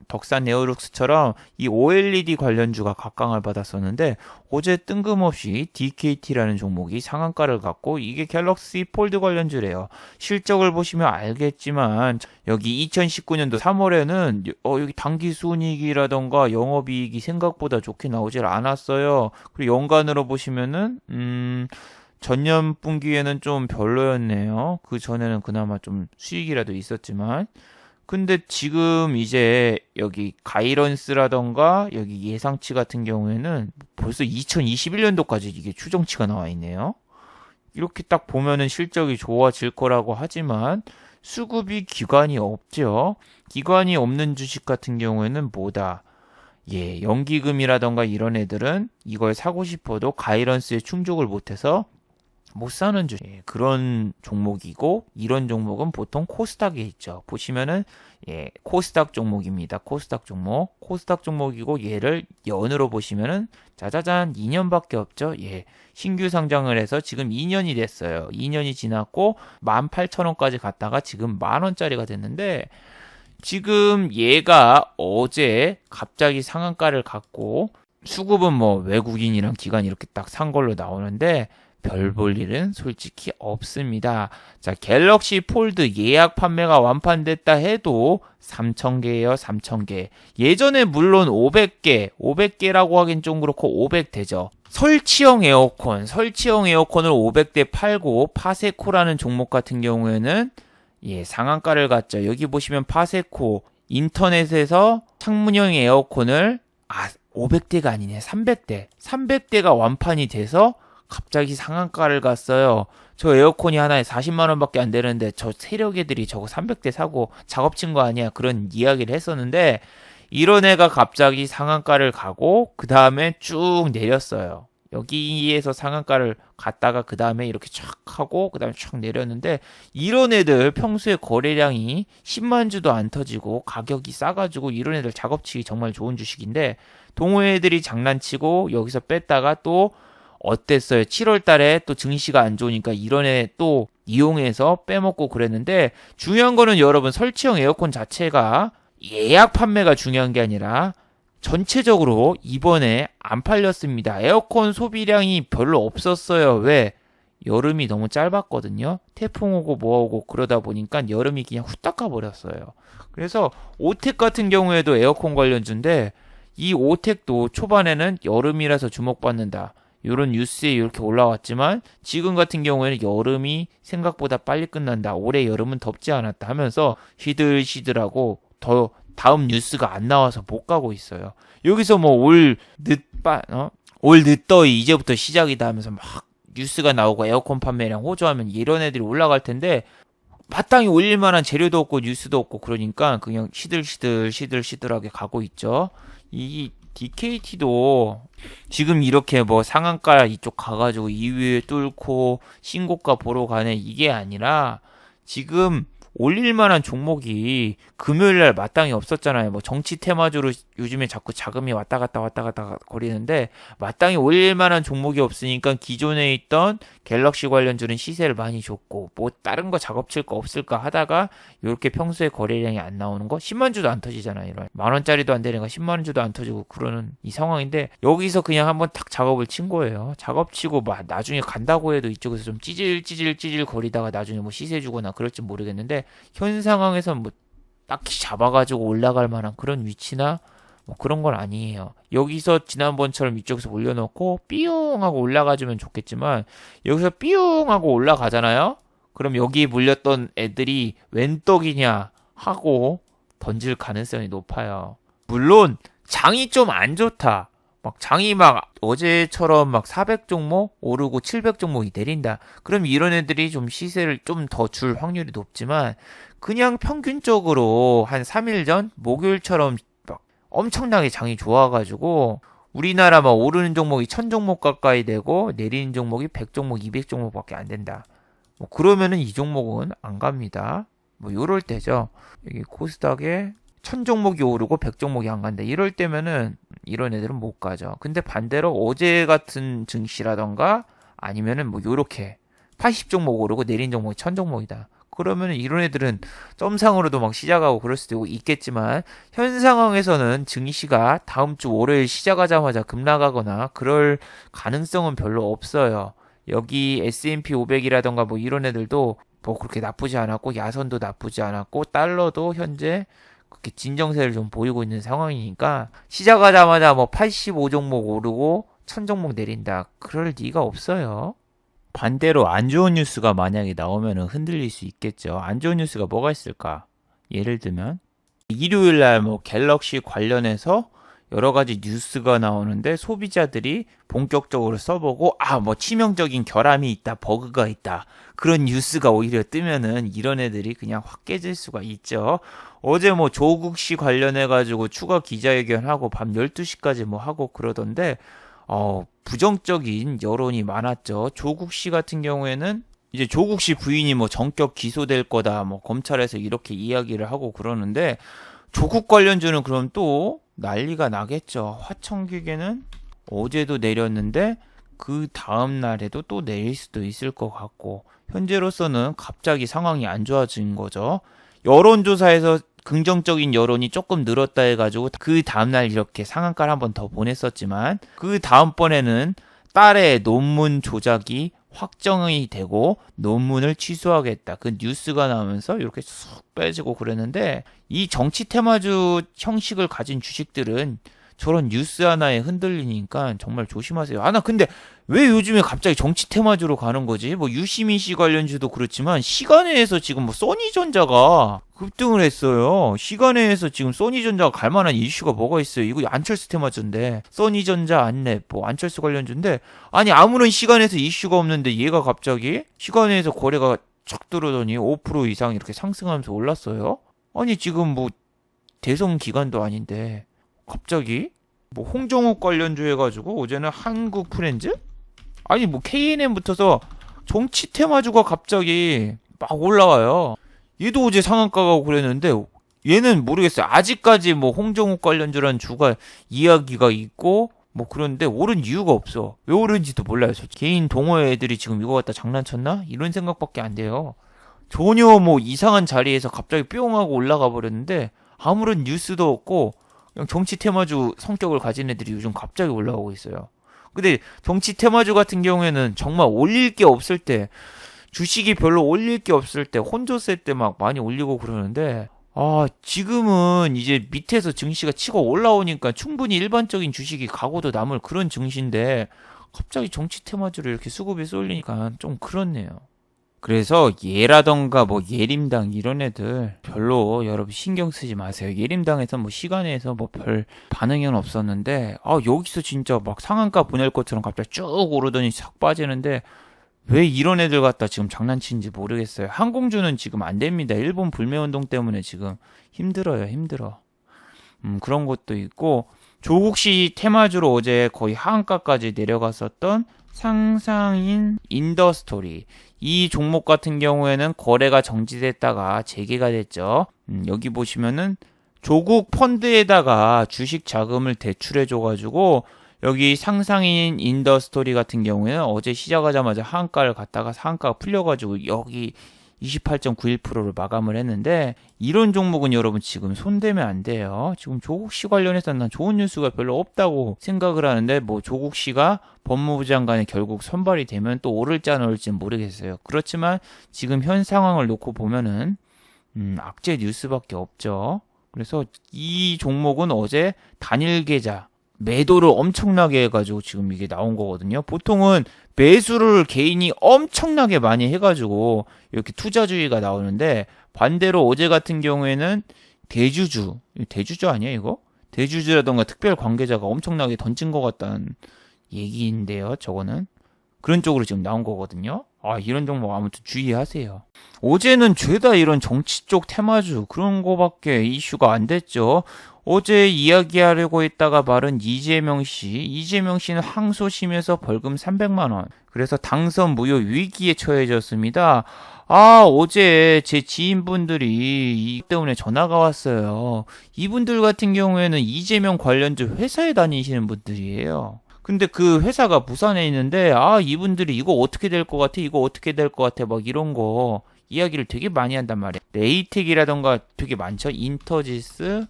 덕산 네오룩스처럼 이 OLED 관련주가 각광을 받았었는데 어제 뜬금없이 DKT라는 종목이 상한가를 갖고, 이게 갤럭시 폴드 관련주래요. 실적을 보시면 알겠지만 여기 2019년도 3월에는 여기 당기 순이익이라던가 영업이익이 생각보다 좋게 나오질 않았어요. 그리고 연간으로 보시면은 전년 분기에는 좀 별로였네요. 그 전에는 그나마 좀 수익이라도 있었지만, 근데 지금 이제 여기 가이런스라던가 여기 예상치 같은 경우에는 벌써 2021년도까지 이게 추정치가 나와 있네요. 이렇게 딱 보면은 실적이 좋아질 거라고 하지만 수급이 기관이 없죠. 기관이 없는 주식 같은 경우에는 뭐다? 연기금이라던가 이런 애들은 이걸 사고 싶어도 가이런스에 충족을 못해서 못 사는 그런 종목이고, 이런 종목은 보통 코스닥에 있죠. 보시면은 코스닥 종목입니다. 코스닥 종목이고, 얘를 연으로 보시면은 짜자잔 2년밖에 없죠. 신규 상장을 해서 지금 2년이 됐어요. 2년이 지났고 18,000원까지 갔다가 지금 10,000원짜리가 됐는데, 지금 얘가 어제 갑자기 상한가를 갖고 수급은 외국인이랑 기관 이렇게 딱 산 걸로 나오는데 별 볼 일은 솔직히 없습니다. 자, 갤럭시 폴드 예약 판매가 완판됐다 해도 3,000개예요, 3,000개. 예전에 물론 500개라고 하긴 좀 그렇고 500대죠. 설치형 에어컨을 500대 팔고, 파세코라는 종목 같은 경우에는 상한가를 갔죠. 여기 보시면 파세코 인터넷에서 창문형 에어컨을 500대가 아니네. 300대. 300대가 완판이 돼서 갑자기 상한가를 갔어요. 저 에어컨이 하나에 40만 원밖에 안 되는데 저 세력애들이 저거 300대 사고 작업친 거 아니야. 그런 이야기를 했었는데 이런 애가 갑자기 상한가를 가고 그 다음에 쭉 내렸어요. 여기에서 상한가를 갔다가 그 다음에 이렇게 쫙 하고 그 다음에 쫙 내렸는데 이런 애들 평소에 거래량이 10만 주도 안 터지고 가격이 싸가지고 이런 애들 작업치기 정말 좋은 주식인데 동호회들이 장난치고 여기서 뺐다가 또 어땠어요? 7월 달에 또 증시가 안 좋으니까 이런 애 또 이용해서 빼먹고 그랬는데 중요한 거는 여러분 설치형 에어컨 자체가 예약 판매가 중요한 게 아니라 전체적으로 이번에 안 팔렸습니다. 에어컨 소비량이 별로 없었어요. 왜? 여름이 너무 짧았거든요. 태풍 오고 뭐 오고 그러다 보니까 여름이 그냥 후딱 가버렸어요. 그래서 오텍 같은 경우에도 에어컨 관련주인데 이 오텍도 초반에는 여름이라서 주목받는다. 이런 뉴스에 이렇게 올라왔지만 지금 같은 경우에는 여름이 생각보다 빨리 끝난다. 올해 여름은 덥지 않았다 하면서 시들시들하고 더 다음 뉴스가 안 나와서 못 가고 있어요. 여기서 뭐 올 늦더위 이제부터 시작이다 하면서 막 뉴스가 나오고 에어컨 판매량 호조하면 이런 애들이 올라갈 텐데 마땅히 올릴 만한 재료도 없고 뉴스도 없고 그러니까 그냥 시들시들하게 가고 있죠. 이 DKT도 지금 이렇게 뭐 상한가 이쪽 가가지고 2위 뚫고 신고가 보러 가네 이게 아니라 지금 올릴 만한 종목이 금요일날 마땅히 없었잖아요. 뭐 정치 테마주로 요즘에 자꾸 자금이 왔다 갔다 거리는데 마땅히 올릴 만한 종목이 없으니까 기존에 있던 갤럭시 관련주는 시세를 많이 줬고 뭐 다른 거 작업칠 거 없을까 하다가 이렇게 평소에 거래량이 안 나오는 거 10만 주도 안 터지잖아요. 이런 만 원짜리도 안 되는 거 10만 원 주도 안 터지고 그러는 이 상황인데 여기서 그냥 한번 탁 작업을 친 거예요. 작업치고 막 나중에 간다고 해도 이쪽에서 좀 찌질 거리다가 나중에 뭐 시세 주거나 그럴지 모르겠는데 현 상황에서 뭐 딱히 잡아가지고 올라갈 만한 그런 위치나 뭐 그런 건 아니에요. 여기서 지난번처럼 이쪽에서 올려놓고 삐용 하고 올라가주면 좋겠지만 여기서 삐용 하고 올라가잖아요. 그럼 여기에 물렸던 애들이 웬 떡이냐 하고 던질 가능성이 높아요. 물론 장이 좀 안 좋다. 막 장이 막 어제처럼 막 400종목 오르고 700종목이 내린다. 그럼 이런 애들이 좀 시세를 좀 더 줄 확률이 높지만 그냥 평균적으로 한 3일 전 목요일처럼 막 엄청나게 장이 좋아가지고 우리나라 막 오르는 종목이 1000종목 가까이 되고 내리는 종목이 100종목, 200종목밖에 안 된다. 뭐 그러면은 이 종목은 안 갑니다. 뭐 요럴 때죠. 여기 코스닥에 1000종목이 오르고 100종목이 안 간다. 이럴 때면은 이런 애들은 못 가죠. 근데 반대로 어제 같은 증시라던가 아니면은 뭐 요렇게 80종목 오르고 내린 종목이 1000종목이다. 그러면은 이런 애들은 점상으로도 막 시작하고 그럴 수도 있겠지만 현 상황에서는 증시가 다음 주 월요일 시작하자마자 급락하거나 그럴 가능성은 별로 없어요. 여기 S&P 500이라던가 뭐 이런 애들도 뭐 그렇게 나쁘지 않았고 야선도 나쁘지 않았고 달러도 현재 그렇게 진정세를 좀 보이고 있는 상황이니까 시작하자마자 뭐 85종목 오르고 1000종목 내린다. 그럴 리가 없어요. 반대로 안 좋은 뉴스가 만약에 나오면 흔들릴 수 있겠죠. 안 좋은 뉴스가 뭐가 있을까? 예를 들면 일요일날 뭐 갤럭시 관련해서 여러 가지 뉴스가 나오는데 소비자들이 본격적으로 써보고 뭐 치명적인 결함이 있다, 버그가 있다. 그런 뉴스가 오히려 뜨면은 이런 애들이 그냥 확 깨질 수가 있죠. 어제 뭐 조국 씨 관련해가지고 추가 기자회견하고 밤 12시까지 뭐 하고 그러던데 부정적인 여론이 많았죠. 조국 씨 같은 경우에는 이제 조국 씨 부인이 뭐 전격 기소될 거다, 뭐 검찰에서 이렇게 이야기를 하고 그러는데 조국 관련주는 그럼 또 난리가 나겠죠. 화천기계는 어제도 내렸는데 그 다음 날에도 또 내릴 수도 있을 것 같고 현재로서는 갑자기 상황이 안 좋아진 거죠. 여론조사에서 긍정적인 여론이 조금 늘었다 해가지고 그 다음날 이렇게 상한가를 한 번 더 보냈었지만 그 다음번에는 딸의 논문 조작이 확정이 되고 논문을 취소하겠다. 그 뉴스가 나오면서 이렇게 쑥 빼지고 그랬는데 이 정치 테마주 형식을 가진 주식들은 저런 뉴스 하나에 흔들리니까 정말 조심하세요. 나 근데 왜 요즘에 갑자기 정치 테마주로 가는 거지? 뭐 유시민 씨 관련주도 그렇지만 시간외에서 지금 뭐 써니전자가 급등을 했어요. 시간외에서 지금 써니전자가 갈 만한 이슈가 뭐가 있어요? 이거 안철수 테마주인데 써니전자 안랩 뭐 안철수 관련주인데 아니 아무런 시간에서 이슈가 없는데 얘가 갑자기 시간외에서 거래가 착 들어더니 5% 이상 이렇게 상승하면서 올랐어요. 아니 지금 뭐 대선 기간도 아닌데 갑자기 뭐 홍정욱 관련주 해가지고 어제는 한국 프렌즈? 아니 뭐 KNM 붙어서 정치 테마주가 갑자기 막 올라와요. 얘도 어제 상한가 가고 그랬는데 얘는 모르겠어요. 아직까지 뭐 홍정욱 관련주란 주가 이야기가 있고 뭐 그런데 오른 이유가 없어. 왜 오른지도 몰라요. 개인 동호회 애들이 지금 이거 갖다 장난쳤나? 이런 생각밖에 안 돼요. 전혀 뭐 이상한 자리에서 갑자기 뿅 하고 올라가 버렸는데 아무런 뉴스도 없고 그냥 정치 테마주 성격을 가진 애들이 요즘 갑자기 올라오고 있어요. 근데 정치 테마주 같은 경우에는 정말 올릴 게 없을 때 주식이 별로 올릴 게 없을 때 혼조세 때 막 많이 올리고 그러는데 지금은 이제 밑에서 증시가 치고 올라오니까 충분히 일반적인 주식이 가고도 남을 그런 증시인데 갑자기 정치 테마주를 이렇게 수급에 쏠리니까 좀 그렇네요. 그래서 얘라던가 뭐 예림당 이런 애들 별로 여러분 신경 쓰지 마세요. 예림당에서 뭐 시간에서 뭐 별 반응은 없었는데 여기서 진짜 막 상한가 보낼 것처럼 갑자기 쭉 오르더니 싹 빠지는데 왜 이런 애들 갖다 지금 장난치는지 모르겠어요. 항공주는 지금 안 됩니다. 일본 불매운동 때문에 지금 힘들어. 그런 것도 있고 조국시 테마주로 어제 거의 하한가까지 내려갔었던 상상인 인더스토리 이 종목 같은 경우에는 거래가 정지됐다가 재개가 됐죠. 여기 보시면은 조국 펀드에다가 주식 자금을 대출해줘가지고 여기 상상인 인더스토리 같은 경우에는 어제 시작하자마자 하한가를 갔다가 상한가가 풀려가지고 여기 28.91%를 마감을 했는데 이런 종목은 여러분 지금 손대면 안 돼요. 지금 조국 씨 관련해서 난 좋은 뉴스가 별로 없다고 생각을 하는데 뭐 조국 씨가 법무부 장관에 결국 선발이 되면 또 오를지 안 오를지는 모르겠어요. 그렇지만 지금 현 상황을 놓고 보면은 악재 뉴스밖에 없죠. 그래서 이 종목은 어제 단일 계좌 매도를 엄청나게 해가지고 지금 이게 나온 거거든요. 보통은 매수를 개인이 엄청나게 많이 해가지고 이렇게 투자주의가 나오는데 반대로 어제 같은 경우에는 대주주 아니야 이거? 대주주라던가 특별 관계자가 엄청나게 던진 것 같다는 얘기인데요. 저거는 그런 쪽으로 지금 나온 거거든요. 이런 종목 아무튼 주의하세요. 어제는 죄다 이런 정치 쪽 테마주 그런 거밖에 이슈가 안 됐죠. 어제 이야기하려고 했다가 말은 이재명 씨는 항소심에서 벌금 300만 원. 그래서 당선 무효 위기에 처해졌습니다. 어제 제 지인분들이 이 때문에 전화가 왔어요. 이분들 같은 경우에는 이재명 관련주 회사에 다니시는 분들이에요. 근데 그 회사가 부산에 있는데 이분들이 이거 어떻게 될 것 같아 막 이런 거 이야기를 되게 많이 한단 말이에요. 레이텍이라던가 되게 많죠. 인터지스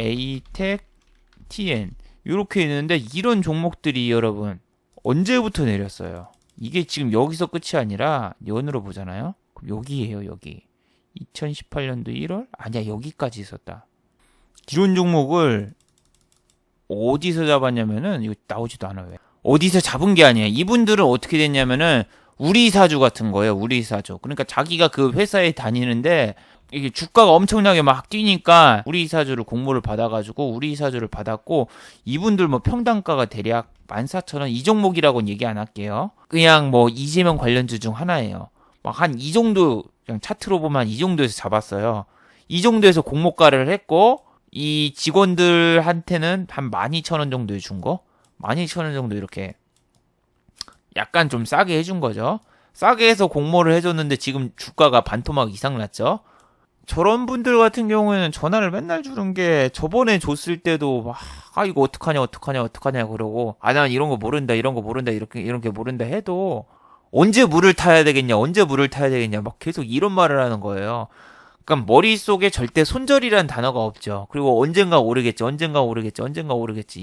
에이텍, TN 이렇게 있는데 이런 종목들이 여러분 언제부터 내렸어요? 이게 지금 여기서 끝이 아니라 연으로 보잖아요. 그럼 여기에요. 여기 2018년도 1월? 아니야 여기까지 있었다. 이런 종목을 어디서 잡았냐면은 이거 나오지도 않아요. 어디서 잡은 게 아니에요. 이분들은 어떻게 됐냐면은 우리사주 같은 거예요. 우리사주. 그러니까 자기가 그 회사에 다니는데 이게 주가가 엄청나게 막 뛰니까 우리사주를 공모를 받아가지고 우리사주를 받았고 이분들 뭐 평단가가 대략 14,000원 이 종목이라고는 얘기 안 할게요. 그냥 뭐 이재명 관련주 중 하나예요. 막 한 이 정도 그냥 차트로 보면 이 정도에서 잡았어요. 이 정도에서 공모가를 했고 이 직원들한테는 한 12,000원 정도에 준 거? 12,000원 정도 이렇게 약간 좀 싸게 해준 거죠. 싸게 해서 공모를 해줬는데 지금 주가가 반토막 이상 났죠. 저런 분들 같은 경우에는 전화를 맨날 주는 게 저번에 줬을 때도 막 이거 어떡하냐 그러고 난 이런 거 모른다 이렇게 모른다 해도 언제 물을 타야 되겠냐 막 계속 이런 말을 하는 거예요. 그러니까 머릿속에 절대 손절이라는 단어가 없죠. 그리고 언젠가 오르겠지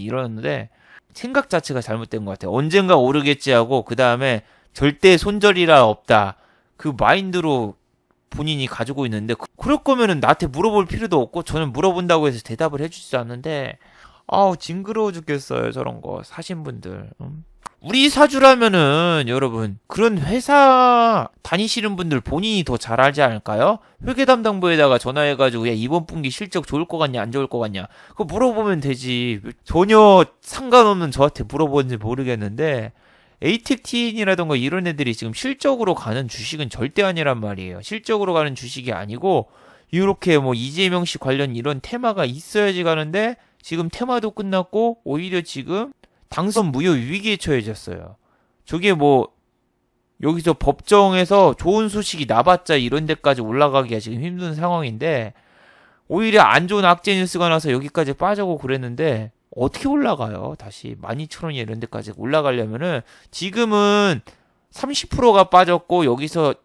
이러는데 생각 자체가 잘못된 것 같아요. 언젠가 오르겠지 하고 그 다음에 절대 손절이라 없다 그 마인드로 본인이 가지고 있는데 그럴 거면은 나한테 물어볼 필요도 없고 저는 물어본다고 해서 대답을 해주지도 않는데 아우 징그러워 죽겠어요 저런 거 사신 분들. 우리 사주라면은 여러분 그런 회사 다니시는 분들 본인이 더 잘 알지 않을까요? 회계담당부에다가 전화해가지고 야 이번 분기 실적 좋을 것 같냐 안 좋을 것 같냐 그거 물어보면 되지. 전혀 상관없는 저한테 물어보는지 모르겠는데 에이텍 TN이라던가 이런 애들이 지금 실적으로 가는 주식은 절대 아니란 말이에요. 실적으로 가는 주식이 아니고 이렇게 뭐 이재명 씨 관련 이런 테마가 있어야지 가는데 지금 테마도 끝났고 오히려 지금 당선 무효 위기에 처해졌어요. 저게 뭐 여기서 법정에서 좋은 소식이 나봤자 이런 데까지 올라가기가 지금 힘든 상황인데 오히려 안 좋은 악재 뉴스가 나서 여기까지 빠져고 그랬는데 어떻게 올라가요? 다시 12,000원이 이런 데까지 올라가려면은 지금은 30%가 빠졌고 여기서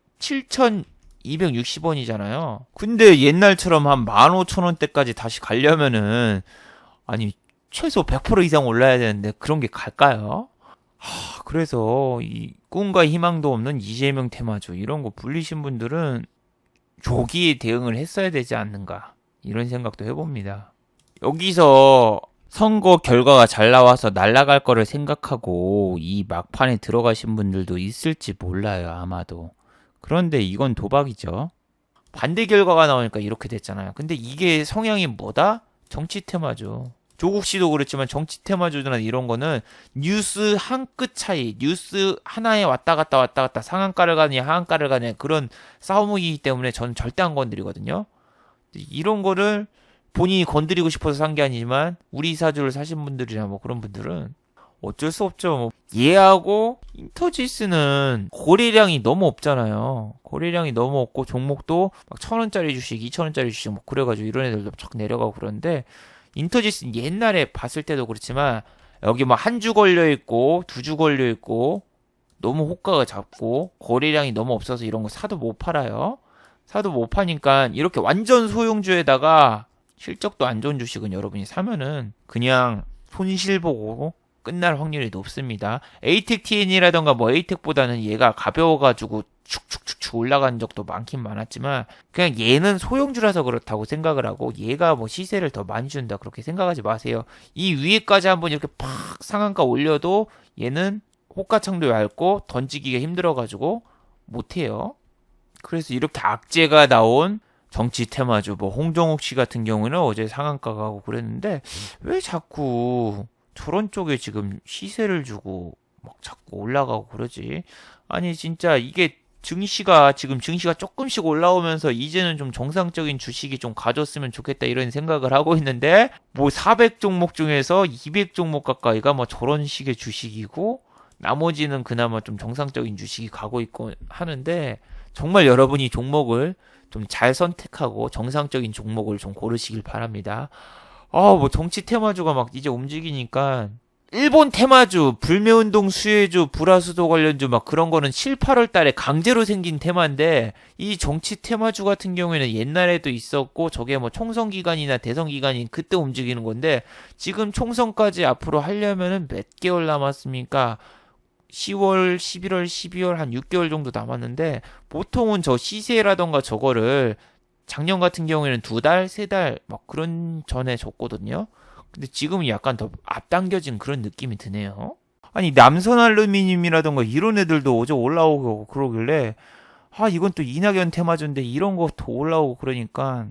7,260원이잖아요. 근데 옛날처럼 한 15,000원대까지 다시 가려면은 아니 최소 100% 이상 올라야 되는데 그런 게 갈까요? 그래서 이 꿈과 희망도 없는 이재명 테마주 이런 거 불리신 분들은 조기에 대응을 했어야 되지 않는가 이런 생각도 해봅니다. 여기서 선거 결과가 잘 나와서 날아갈 거를 생각하고 이 막판에 들어가신 분들도 있을지 몰라요 아마도. 그런데 이건 도박이죠. 반대 결과가 나오니까 이렇게 됐잖아요. 근데 이게 성향이 뭐다? 정치 테마죠. 조국 씨도 그렇지만 정치 테마주나 이런 거는 뉴스 한 끗 차이, 뉴스 하나에 왔다 갔다 상한가를 가냐 하한가를 가냐 그런 싸움이기 때문에 저는 절대 안 건드리거든요. 이런 거를 본인이 건드리고 싶어서 산 게 아니지만 우리 사주를 사신 분들이나 뭐 그런 분들은 어쩔 수 없죠. 뭐 얘하고 인터지스는 거래량이 너무 없잖아요. 거래량이 너무 없고 종목도 막 1,000원짜리 주식, 2,000원짜리 주식 뭐 그래가지고 이런 애들도 쫙 내려가고 그러는데 인터지스는 옛날에 봤을 때도 그렇지만 여기 뭐 한 주 걸려 있고 두 주 걸려 있고 너무 호가가 작고 거래량이 너무 없어서 이런 거 사도 못 팔아요. 사도 못 파니까 이렇게 완전 소형주에다가 실적도 안 좋은 주식은 여러분이 사면은 그냥 손실 보고 끝날 확률이 높습니다. 에이텍 TN이라던가 뭐 에이텍보다는 얘가 가벼워가지고 축축축축 올라간 적도 많긴 많았지만 그냥 얘는 소형주라서 그렇다고 생각을 하고 얘가 뭐 시세를 더 많이 준다 그렇게 생각하지 마세요. 이 위에까지 한번 이렇게 팍 상한가 올려도 얘는 호가창도 얇고 던지기가 힘들어가지고 못해요. 그래서 이렇게 악재가 나온 정치 테마주 뭐 홍정욱 씨 같은 경우는 어제 상한가 가고 그랬는데 왜 자꾸 저런 쪽에 지금 시세를 주고 막 자꾸 올라가고 그러지? 아니 진짜 이게 증시가 조금씩 올라오면서 이제는 좀 정상적인 주식이 좀 가졌으면 좋겠다 이런 생각을 하고 있는데 뭐 400 종목 중에서 200 종목 가까이가 뭐 저런 식의 주식이고 나머지는 그나마 좀 정상적인 주식이 가고 있고 하는데 정말 여러분이 종목을 좀 잘 선택하고 정상적인 종목을 좀 고르시길 바랍니다. 뭐 정치 테마주가 막 이제 움직이니까 일본 테마주, 불매운동 수혜주, 불화수도 관련주 막 그런 거는 7, 8월 달에 강제로 생긴 테마인데 이 정치 테마주 같은 경우에는 옛날에도 있었고 저게 뭐 총선 기간이나 대선 기간이 그때 움직이는 건데 지금 총선까지 앞으로 하려면은 몇 개월 남았습니까? 10월, 11월, 12월 한 6개월 정도 남았는데 보통은 저 시세라던가 저거를 작년 같은 경우에는 2달, 3달 막 그런 전에 줬거든요. 근데 지금은 약간 더 앞당겨진 그런 느낌이 드네요. 아니 남선알루미늄이라던가 이런 애들도 어제 올라오고 그러길래 이건 또 이낙연 테마주인데 이런 거 더 올라오고 그러니까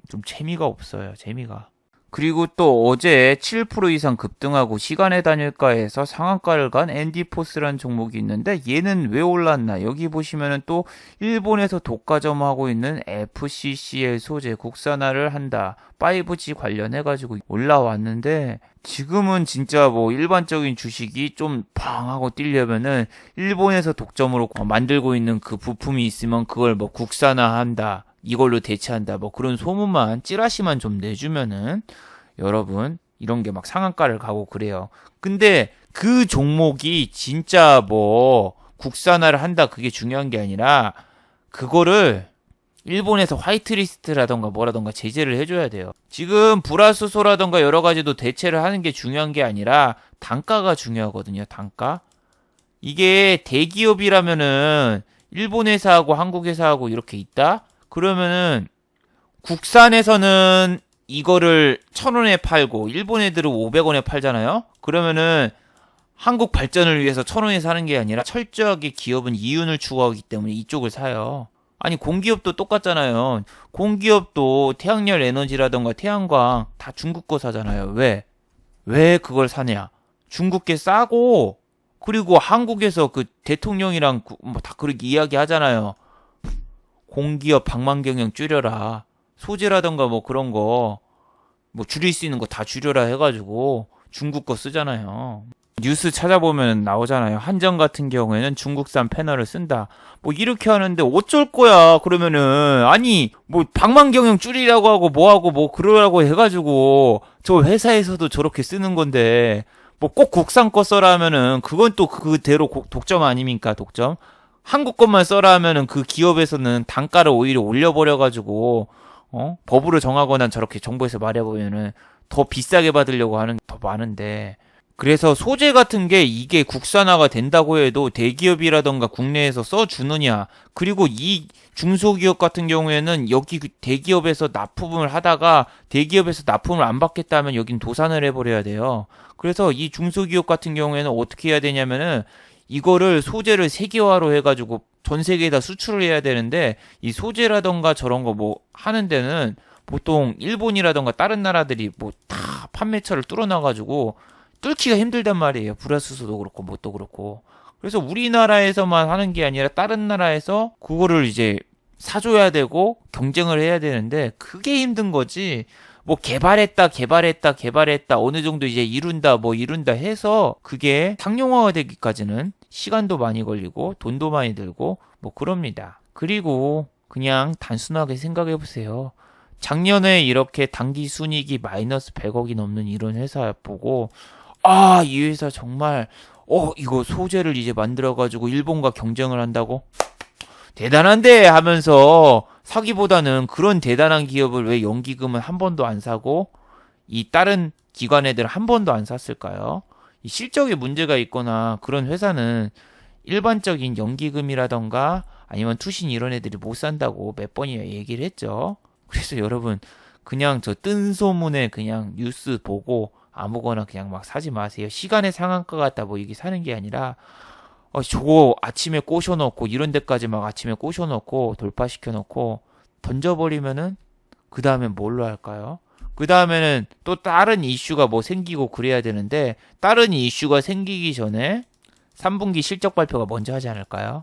좀 재미가 없어요. 재미가. 그리고 또 어제 7% 이상 급등하고 시간의 단일가에서 상한가를 간 앤디포스라는 종목이 있는데 얘는 왜 올랐나? 여기 보시면은 또 일본에서 독과점하고 있는 FCCL 소재 국산화를 한다. 5G 관련해가지고 올라왔는데 지금은 진짜 뭐 일반적인 주식이 좀 팡 하고 뛰려면은 일본에서 독점으로 만들고 있는 그 부품이 있으면 그걸 뭐 국산화한다. 이걸로 대체한다. 뭐 그런 소문만 찌라시만 좀 내주면은 여러분 이런 게 막 상한가를 가고 그래요. 근데 그 종목이 진짜 뭐 국산화를 한다 그게 중요한 게 아니라 그거를 일본에서 화이트리스트라던가 뭐라던가 제재를 해줘야 돼요. 지금 불화수소라던가 여러 가지도 대체를 하는 게 중요한 게 아니라 단가가 중요하거든요. 단가. 이게 대기업이라면은 일본 회사하고 한국 회사하고 이렇게 있다? 그러면은 국산에서는 이거를 1,000원에 팔고 일본 애들은 500원에 팔잖아요. 그러면은 한국 발전을 위해서 1,000원에 사는 게 아니라 철저하게 기업은 이윤을 추구하기 때문에 이쪽을 사요. 아니 공기업도 똑같잖아요. 공기업도 태양열 에너지라던가 태양광 다 중국 거 사잖아요. 왜? 왜 그걸 사냐? 중국게 싸고 그리고 한국에서 그 대통령이랑 뭐 다 그렇게 이야기 하잖아요. 공기업 방만 경영 줄여라. 소재라던가 뭐 그런 거 뭐 줄일 수 있는 거 다 줄여라 해가지고 중국 거 쓰잖아요. 뉴스 찾아보면 나오잖아요. 한전 같은 경우에는 중국산 패널을 쓴다. 뭐 이렇게 하는데 어쩔 거야. 그러면은 아니 뭐 방만 경영 줄이라고 하고 뭐 하고 뭐 그러라고 해가지고 저 회사에서도 저렇게 쓰는 건데 뭐 꼭 국산 거 써라 하면은 그건 또 그대로 독점 아닙니까? 독점. 한국 것만 써라 하면은 그 기업에서는 단가를 오히려 올려버려가지고 법으로 정하거나 저렇게 정부에서 말해보면은 더 비싸게 받으려고 하는 게 더 많은데 그래서 소재 같은 게 이게 국산화가 된다고 해도 대기업이라던가 국내에서 써주느냐 그리고 이 중소기업 같은 경우에는 여기 대기업에서 납품을 하다가 대기업에서 납품을 안 받겠다면 여긴 도산을 해버려야 돼요. 그래서 이 중소기업 같은 경우에는 어떻게 해야 되냐면은 이거를 소재를 세계화로 해가지고 전 세계에다 수출을 해야 되는데 이 소재라던가 저런 거 뭐 하는 데는 보통 일본이라던가 다른 나라들이 뭐 다 판매처를 뚫어놔가지고 뚫기가 힘들단 말이에요. 불화수소도 그렇고 뭣도 그렇고. 그래서 우리나라에서만 하는 게 아니라 다른 나라에서 그거를 이제 사줘야 되고 경쟁을 해야 되는데 그게 힘든 거지. 뭐 개발했다 어느 정도 이제 이룬다 해서 그게 상용화가 되기까지는 시간도 많이 걸리고 돈도 많이 들고 뭐 그럽니다. 그리고 그냥 단순하게 생각해 보세요. 작년에 이렇게 당기 순이익이 마이너스 100억이 넘는 이런 회사 보고 아, 이 회사 정말 이거 소재를 이제 만들어가지고 일본과 경쟁을 한다고? 대단한데 하면서 사기보다는 그런 대단한 기업을 왜 연기금은 한 번도 안 사고 이 다른 기관 애들은 한 번도 안 샀을까요? 이 실적에 문제가 있거나 그런 회사는 일반적인 연기금이라던가 아니면 투신 이런 애들이 못 산다고 몇 번이나 얘기를 했죠. 그래서 여러분 그냥 저 뜬 소문에 그냥 뉴스 보고 아무거나 그냥 막 사지 마세요. 시간의 상한가 같다 뭐 이게 사는 게 아니라 저거 아침에 꼬셔놓고 이런 데까지 막 아침에 꼬셔놓고 돌파시켜놓고 던져버리면은 그 다음엔 뭘로 할까요? 그 다음에는 또 다른 이슈가 뭐 생기고 그래야 되는데 다른 이슈가 생기기 전에 3분기 실적 발표가 먼저 하지 않을까요?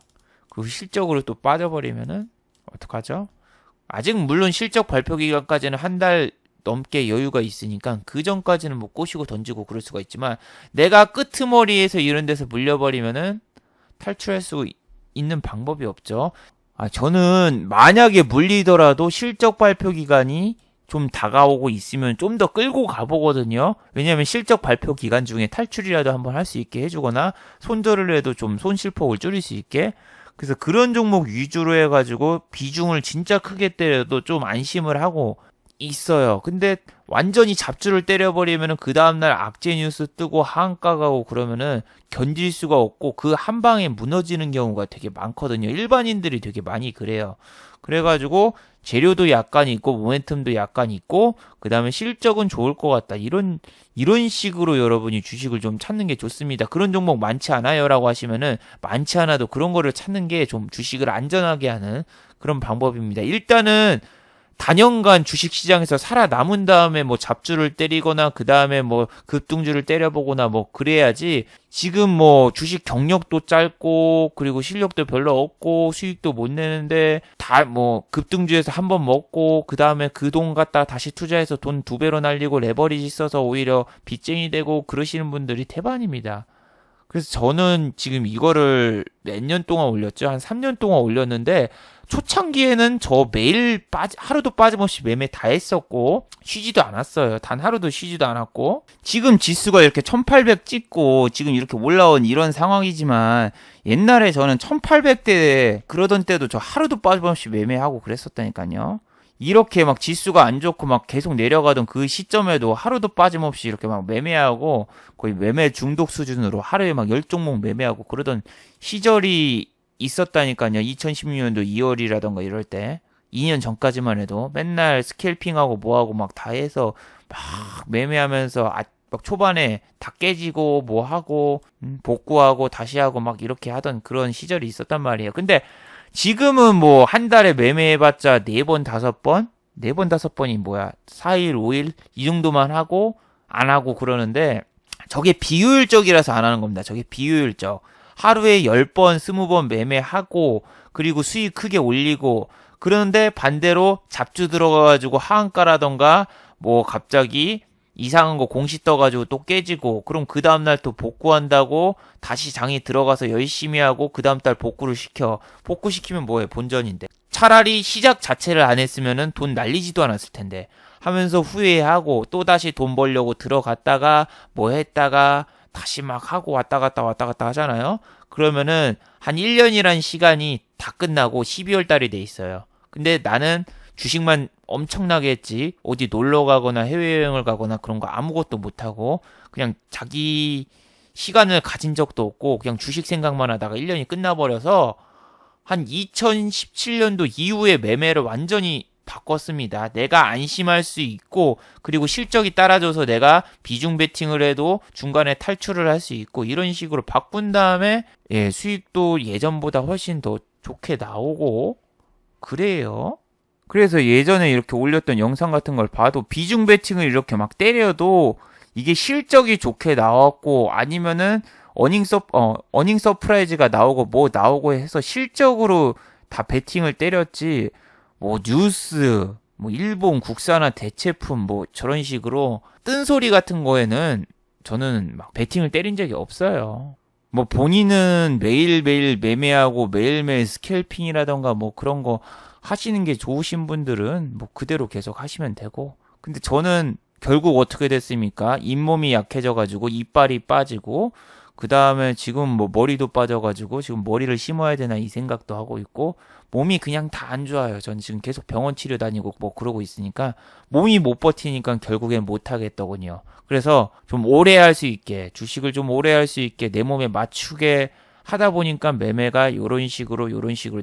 그 실적으로 또 빠져버리면은 어떡하죠? 아직 물론 실적 발표 기간까지는 한 달 넘게 여유가 있으니까 그 전까지는 뭐 꼬시고 던지고 그럴 수가 있지만 내가 끄트머리에서 이런 데서 물려버리면은 탈출할 수 있는 방법이 없죠. 저는 만약에 물리더라도 실적 발표 기간이 좀 다가오고 있으면 좀 더 끌고 가보거든요. 왜냐면 실적 발표 기간 중에 탈출이라도 한번 할 수 있게 해주거나 손절을 해도 좀 손실폭을 줄일 수 있게 그래서 그런 종목 위주로 해가지고 비중을 진짜 크게 때려도 좀 안심을 하고 있어요. 근데 완전히 잡주를 때려버리면은 그 다음날 악재 뉴스 뜨고 하한가 가고 그러면은 견딜 수가 없고 그 한 방에 무너지는 경우가 되게 많거든요. 일반인들이 되게 많이 그래요. 그래가지고 재료도 약간 있고 모멘텀도 약간 있고 그 다음에 실적은 좋을 것 같다. 이런 식으로 여러분이 주식을 좀 찾는 게 좋습니다. 그런 종목 많지 않아요 라고 하시면은 많지 않아도 그런 거를 찾는 게 좀 주식을 안전하게 하는 그런 방법입니다. 일단은 단연간 주식시장에서 살아남은 다음에 뭐 잡주를 때리거나 그 다음에 뭐 급등주를 때려보거나 뭐 그래야지 지금 뭐 주식 경력도 짧고 그리고 실력도 별로 없고 수익도 못 내는데 다 뭐 급등주에서 한번 먹고 그 다음에 그 돈 갖다 다시 투자해서 돈 2배로 날리고 레버리지 써서 오히려 빚쟁이 되고 그러시는 분들이 대반입니다. 그래서 저는 지금 이거를 몇 년 동안 올렸죠. 한 3년 동안 올렸는데 초창기에는 저 매일 하루도 빠짐없이 매매 다 했었고 쉬지도 않았어요. 단 하루도 쉬지도 않았고 지금 지수가 이렇게 1800 찍고 지금 이렇게 올라온 이런 상황이지만 옛날에 저는 1800대 그러던 때도 저 하루도 빠짐없이 매매하고 그랬었다니까요. 이렇게 막 지수가 안 좋고 막 계속 내려가던 그 시점에도 하루도 빠짐없이 이렇게 막 매매하고 거의 매매 중독 수준으로 하루에 막 10종목 매매하고 그러던 시절이 있었다니까요. 2016년도 2월이라던가 이럴 때. 2년 전까지만 해도 맨날 스캘핑하고 뭐하고 막 다 해서 막 매매하면서 막 초반에 다 깨지고 뭐하고 복구하고 다시 하고 막 이렇게 하던 그런 시절이 있었단 말이에요. 근데 지금은 뭐 한 달에 매매해봤자 4번, 5번? 4번, 5번이 뭐야? 4일, 5일? 이 정도만 하고 안 하고 그러는데 저게 비효율적이라서 안 하는 겁니다. 저게 비효율적. 하루에 10번, 20번 매매하고 그리고 수익 크게 올리고 그러는데 반대로 잡주 들어가가지고 하한가라던가 뭐 갑자기 이상한 거 공시 떠가지고 또 깨지고 그럼 그 다음날 또 복구한다고 다시 장이 들어가서 열심히 하고 그 다음달 복구를 시켜. 복구시키면 뭐해? 본전인데. 차라리 시작 자체를 안 했으면은 돈 날리지도 않았을 텐데 하면서 후회하고 또 다시 돈 벌려고 들어갔다가 뭐 했다가 다시 막 하고 왔다 갔다 하잖아요. 그러면은 한 1년이란 시간이 다 끝나고 12월 달이 돼 있어요. 근데 나는 주식만 엄청나게 했지 어디 놀러 가거나 해외여행을 가거나 그런 거 아무것도 못하고 그냥 자기 시간을 가진 적도 없고 그냥 주식 생각만 하다가 1년이 끝나버려서 한 2017년도 이후에 매매를 완전히 바꿨습니다. 내가 안심할 수 있고 그리고 실적이 따라줘서 내가 비중 베팅을 해도 중간에 탈출을 할 수 있고 이런 식으로 바꾼 다음에 수익도 예전보다 훨씬 더 좋게 나오고 그래요. 그래서 예전에 이렇게 올렸던 영상 같은 걸 봐도 비중 베팅을 이렇게 막 때려도 이게 실적이 좋게 나왔고 아니면은 어닝 서프라이즈가 나오고 뭐 나오고 해서 실적으로 다 베팅을 때렸지 뭐 뉴스 뭐 일본 국산화 대체품 뭐 저런 식으로 뜬소리 같은 거에는 저는 막 베팅을 때린 적이 없어요. 뭐 본인은 매일매일 매매하고 매일매일 스캘핑이라던가 뭐 그런 거 하시는 게 좋으신 분들은 뭐 그대로 계속 하시면 되고 근데 저는 결국 어떻게 됐습니까? 잇몸이 약해져가지고 이빨이 빠지고 그 다음에 지금 뭐 머리도 빠져가지고 지금 머리를 심어야 되나 이 생각도 하고 있고 몸이 그냥 다 안 좋아요. 전 지금 계속 병원 치료 다니고 뭐 그러고 있으니까 몸이 못 버티니까 결국엔 못 하겠더군요. 그래서 좀 오래 할 수 있게 주식을 좀 오래 할 수 있게 내 몸에 맞추게 하다 보니까 매매가 요런 식으로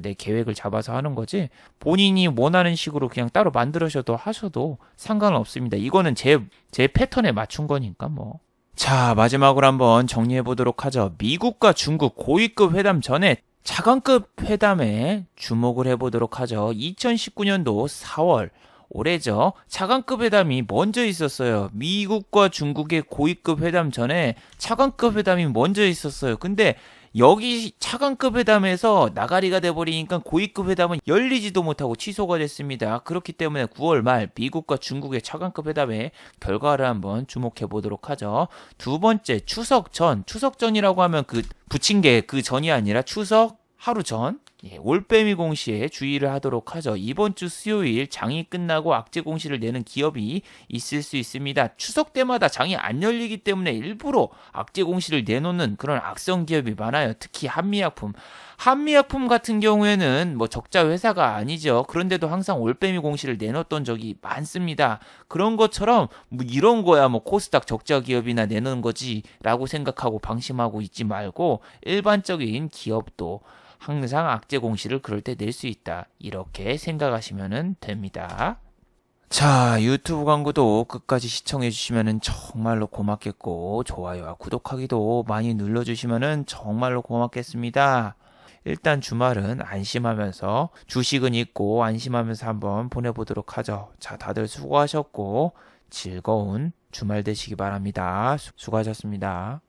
내 계획을 잡아서 하는 거지 본인이 원하는 식으로 그냥 따로 만들어셔도 하셔도 상관은 없습니다. 이거는 제 패턴에 맞춘 거니까 뭐. 자, 마지막으로 한번 정리해 보도록 하죠. 미국과 중국 고위급 회담 전에 차관급 회담에 주목을 해보도록 하죠. 2019년도 4월 올해죠. 차관급 회담이 먼저 있었어요. 미국과 중국의 고위급 회담 전에 차관급 회담이 먼저 있었어요. 근데 여기 차관급 회담에서 나가리가 돼버리니까 고위급 회담은 열리지도 못하고 취소가 됐습니다. 그렇기 때문에 9월 말 미국과 중국의 차관급 회담의 결과를 한번 주목해 보도록 하죠. 두 번째 추석 전이라고 하면 그 붙인 게 그 전이 아니라 추석 하루 전 올빼미 공시에 주의를 하도록 하죠. 이번 주 수요일 장이 끝나고 악재 공시를 내는 기업이 있을 수 있습니다. 추석 때마다 장이 안 열리기 때문에 일부러 악재 공시를 내놓는 그런 악성 기업이 많아요. 특히 한미약품 같은 경우에는 뭐 적자 회사가 아니죠. 그런데도 항상 올빼미 공시를 내놓던 적이 많습니다. 그런 것처럼 뭐 이런 거야 뭐 코스닥 적자 기업이나 내놓은 거지라고 생각하고 방심하고 있지 말고 일반적인 기업도 항상 악재 공시를 그럴 때 낼 수 있다. 이렇게 생각하시면 됩니다. 자, 유튜브 광고도 끝까지 시청해 주시면 정말로 고맙겠고 좋아요와 구독하기도 많이 눌러주시면 정말로 고맙겠습니다. 일단 주말은 안심하면서 주식은 잊고 안심하면서 한번 보내보도록 하죠. 자, 다들 수고하셨고 즐거운 주말 되시기 바랍니다. 수고하셨습니다.